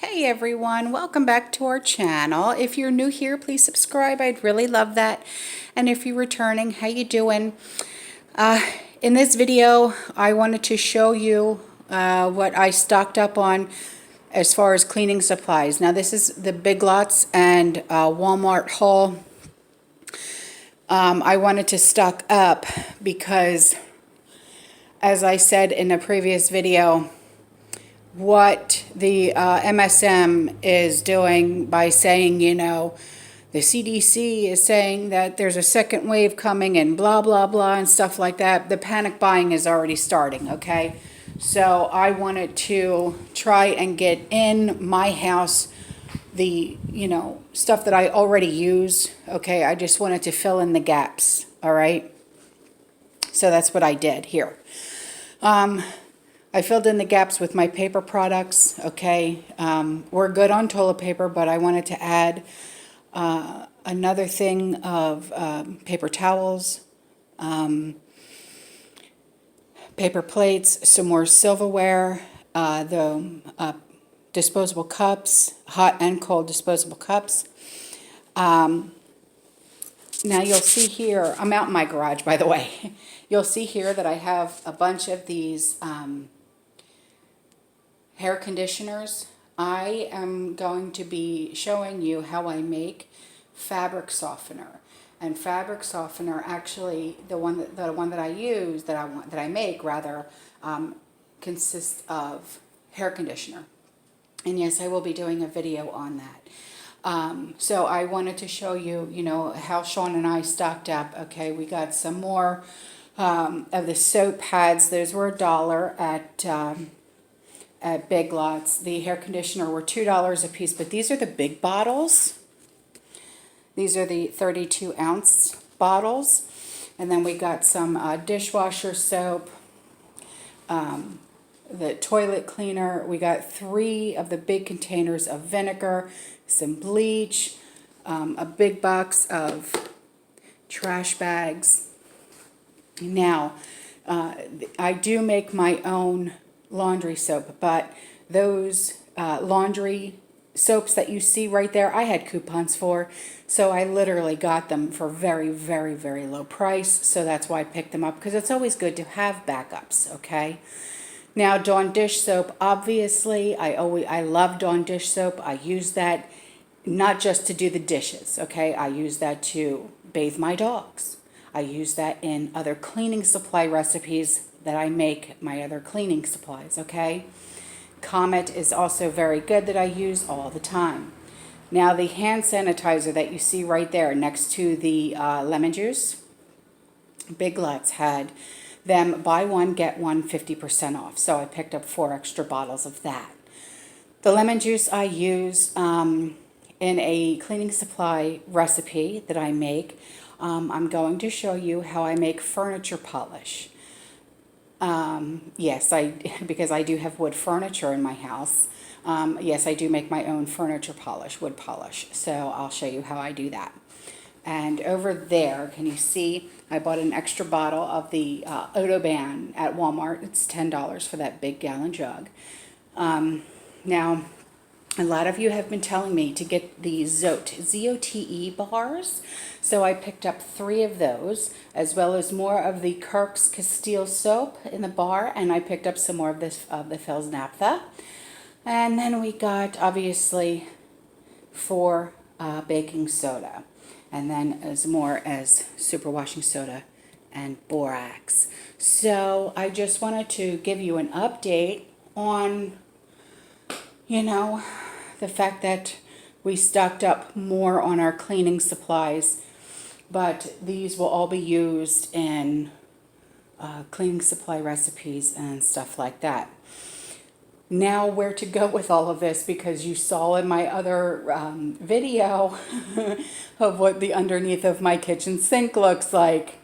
Hey everyone, welcome back to our channel. If you're new here, please subscribe. I'd really love that. And if you're returning, how you doing? In this video, I wanted to show you what I stocked up on as far as cleaning supplies. Now this is the Big Lots and Walmart haul. I wanted to stock up because, as I said in a previous video, what the MSM is doing by saying, the CDC is saying that there's a second wave coming and blah, blah, blah, and stuff like that. The panic buying is already starting, okay? So I wanted to try and get in my house the, stuff that I already use, okay? I just wanted to fill in the gaps, all right? So that's what I did here. I filled in the gaps with my paper products, okay? We're good on toilet paper, but I wanted to add another thing of paper towels, paper plates, some more silverware, the disposable cups, hot and cold disposable cups. Now you'll see here, I'm out in my garage, by the way. You'll see here that I have a bunch of these hair conditioners. I am going to be showing you how I make fabric softener. And fabric softener, actually, the one that I use, that I make rather, consists of hair conditioner. And yes, I will be doing a video on that. So I wanted to show you, how Sean and I stocked up. Okay, we got some more of the soap pads. Those were $1 at Big Lots. The hair conditioner were $2 a piece, but these are the big bottles. These are the 32-ounce bottles. And then we got some dishwasher soap, the toilet cleaner. We got 3 of the big containers of vinegar, some bleach, a big box of trash bags. Now, I do make my own laundry soap, but those laundry soaps that you see right there, I had coupons for, so I literally got them for very, very, very low price. So that's why I picked them up, because it's always good to have backups. Okay. Now, Dawn dish soap, obviously, I love Dawn dish soap. I use that not just to do the dishes. Okay, I use that to bathe my dogs. I use that in other cleaning supply recipes that I make my other cleaning supplies, okay? Comet is also very good, that I use all the time. Now the hand sanitizer that you see right there next to the lemon juice, Big Lots had them buy one, get one 50% off. So I picked up 4 extra bottles of that. The lemon juice I use in a cleaning supply recipe that I make. I'm going to show you how I make furniture polish. Yes, because I do have wood furniture in my house. Yes, I do make my own furniture polish, wood polish. So I'll show you how I do that. And over there, can you see, I bought an extra bottle of the Odoban at Walmart. It's $10 for that big gallon jug. Now, a lot of you have been telling me to get the Zote, Z-O-T-E bars. So I picked up 3 of those, as well as more of the Kirk's Castile soap in the bar. And I picked up some more of this of the Phil's Naphtha. And then we got, obviously, 4 baking soda. And then as more as super washing soda and borax. So I just wanted to give you an update on, the fact that we stocked up more on our cleaning supplies, but these will all be used in cleaning supply recipes and stuff like that. Now, where to go with all of this, because you saw in my other video of what the underneath of my kitchen sink looks like.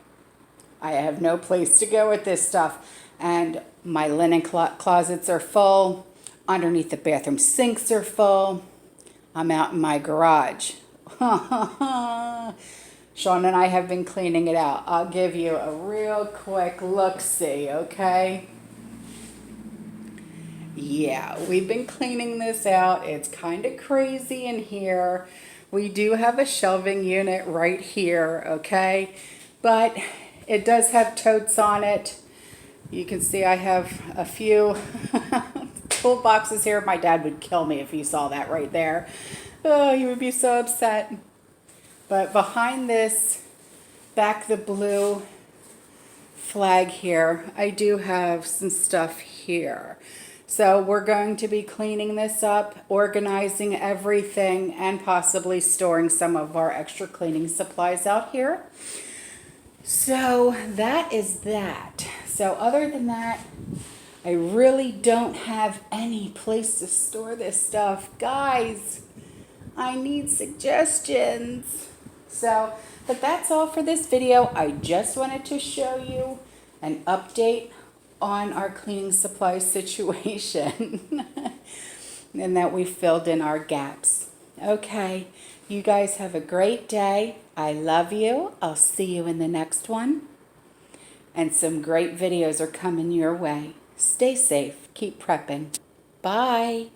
I have no place to go with this stuff, and my linen closets are full. Underneath the bathroom sinks are full. I'm out in my garage. Sean and I have been cleaning it out. I'll give you a real quick look-see, okay? Yeah, we've been cleaning this out. It's kind of crazy in here. We do have a shelving unit right here, okay? But it does have totes on it. You can see I have a few toolboxes here. My dad would kill me if he saw that right there. Oh, he would be so upset. But behind this, back the blue flag here, I do have some stuff here. So we're going to be cleaning this up, organizing everything, and possibly storing some of our extra cleaning supplies out here. So that is that. So other than that, I really don't have any place to store this stuff. Guys, I need suggestions. So, but that's all for this video. I just wanted to show you an update on our cleaning supply situation and that we filled in our gaps. Okay, you guys have a great day. I love you. I'll see you in the next one. And some great videos are coming your way. Stay safe. Keep prepping. Bye.